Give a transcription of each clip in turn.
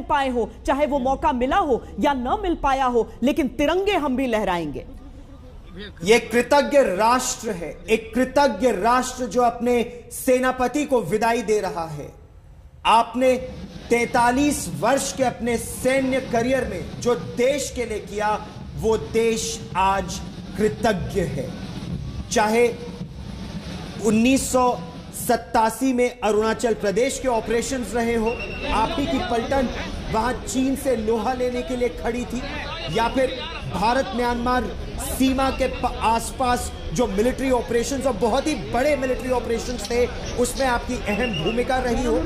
पहन पाए हो, चाहे वो मौका मिला हो या न मिल पाया हो, लेकिन तिरंगे हम भी लहराएंगे। ये कृतज्ञ राष्ट्र है, एक कृतज्ञ राष्ट्र जो अपने सेनापति को विदाई दे रहा है। आपने 43 वर्ष के अपने सैन्य करियर में जो देश के लिए किया, वो देश आज कृतज्ञ है। चाहे 1987 में अरुणाचल प्रदेश के ऑपरेशंस रहे हो, आप ही की पलटन वहां चीन से लोहा लेने के लिए खड़ी थी, या फिर भारत म्यांमार सीमा के आसपास जो मिलिट्री ऑपरेशंस और बहुत ही बड़े मिलिट्री ऑपरेशंस थे, उसमें आपकी अहम भूमिका रही हो,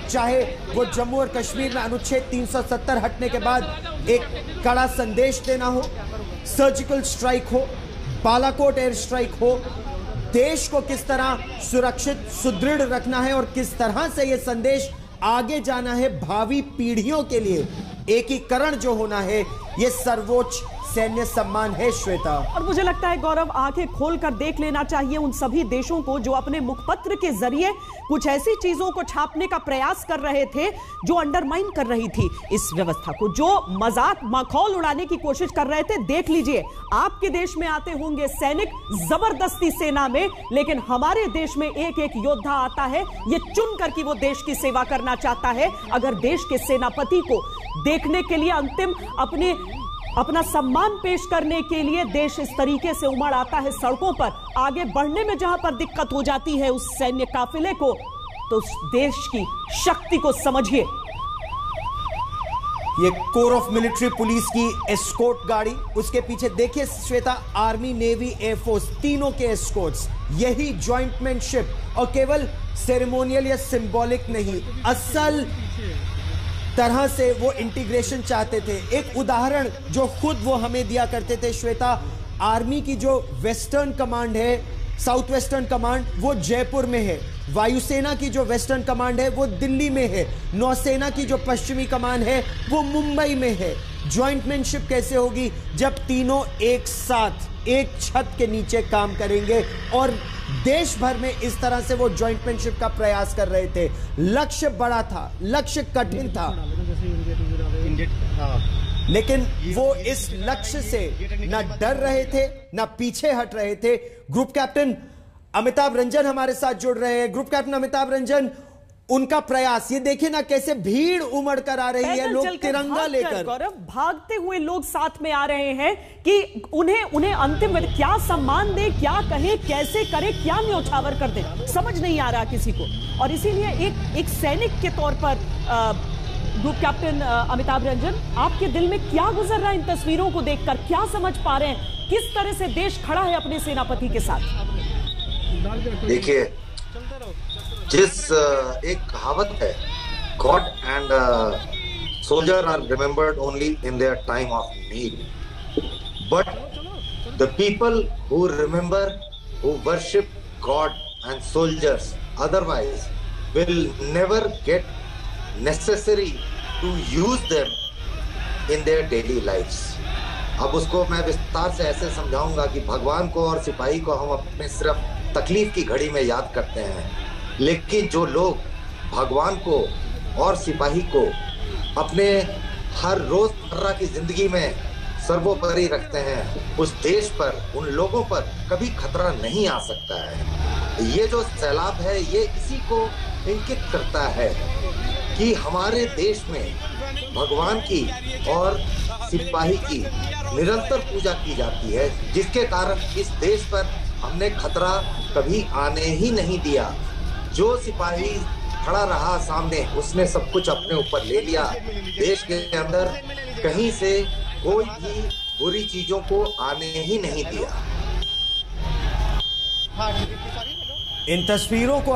चाहे वो जम्मू और कश्मीर में अनुच्छेद 370 हटने के बाद एक कड़ा संदेश देना हो, सर्जिकल स्ट्राइक हो, बालाकोट एयर स्ट्राइक हो, देश को किस तरह सुरक्षित सुदृढ़ रखना है और किस तरह से यह संदेश आगे जाना है भावी पीढ़ियों के लिए, एकीकरण जो होना है, यह सर्वोच्च सैन्य सम्मान है श्वेता। और मुझे लगता है गौरव, आंखें खोलकर देख लेना चाहिए उन सभी देशों को जो अपने मुखपत्र के जरिए कुछ ऐसी चीजों को छापने का प्रयास कर रहे थे जो अंडरमाइन कर रही थी इस व्यवस्था को, जो मजाक मखौल उड़ाने की कोशिश कर रहे थे। देख लीजिए, आपके देश में आते होंगे सैनिक जबरदस्ती सेना में, लेकिन हमारे देश में एक एक योद्धा आता है ये चुनकर कि वो देश की सेवा करना चाहता है। अगर देश के सेनापति को देखने के लिए अंतिम अपना सम्मान पेश करने के लिए देश इस तरीके से उमड़ आता है सड़कों पर, आगे बढ़ने में जहां पर दिक्कत हो जाती है उस सैन्य काफिले को, तो उस देश की शक्ति को समझिए। ये कोर ऑफ मिलिट्री पुलिस की एस्कॉर्ट गाड़ी, उसके पीछे देखिए श्वेता, आर्मी नेवी एयरफोर्स तीनों के एस्कॉर्ट्स। यही जॉइंटमैनशिप, और केवल सेरेमोनियल या सिंबॉलिक नहीं, असल तरह से वो इंटीग्रेशन चाहते थे। एक उदाहरण जो खुद वो हमें दिया करते थे श्वेता, आर्मी की जो वेस्टर्न कमांड है, साउथ वेस्टर्न कमांड, वो जयपुर में है। वायुसेना की जो वेस्टर्न कमांड है वो दिल्ली में है। नौसेना की जो पश्चिमी कमांड है वो मुंबई में है। जॉइंटमैनशिप कैसे होगी जब तीनों एक साथ एक छत के नीचे काम करेंगे, और देश भर में इस तरह से वो जॉइंटमैनशिप का प्रयास कर रहे थे। लक्ष्य बड़ा था, लक्ष्य कठिन था, लेकिन वो इस लक्ष्य से न डर रहे थे न पीछे हट रहे थे। ग्रुप कैप्टन अमिताभ रंजन हमारे साथ जुड़ रहे हैं। ग्रुप कैप्टन अमिताभ रंजन, उनका प्रयास, ये देखिए ना कैसे भीड़ उमड़ कर आ रही है, लोग तिरंगा लेकर। गौरव, भागते हुए लोग साथ में आ रहे हैं कि उन्हें अंतिम क्या सम्मान दे, क्या कहे, कैसे करे, क्या न्योछावर कर दे, समझ नहीं आ रहा किसी को। और इसीलिए एक सैनिक के तौर पर ग्रुप कैप्टन अमिताभ रंजन, आपके दिल में क्या गुजर रहा है इन तस्वीरों को देखकर? क्या समझ पा रहे हैं किस तरह से देश खड़ा है अपने सेनापति के साथ? देखिए, एक कहावत है, God and soldier are remembered only in their time of need, but the people who remember, who worship God and soldiers otherwise will never get necessary to use them in their daily lifes. अब उसको मैं विस्तार से ऐसे समझाऊंगा कि भगवान को और सिपाही को हम अपने सिर्फ तकलीफ की घड़ी में याद करते हैं, लेकिन जो लोग भगवान को और सिपाही को अपने हर रोजमर्रा की जिंदगी में सर्वोपरि रखते हैं, उस देश पर, उन लोगों पर कभी खतरा नहीं आ सकता है। ये जो सैलाब है ये इसी को इंगित करता है कि हमारे देश में भगवान की और सिपाही की निरंतर पूजा की जाती है, जिसके कारण इस देश पर हमने खतरा कभी आने ही नहीं दिया। जो सिपाही खड़ा रहा सामने, उसने सब कुछ अपने ऊपर ले लिया। देश के अंदर कहीं से कोई भी बुरी चीजों को आने ही नहीं दिया। इन तस्वीरों को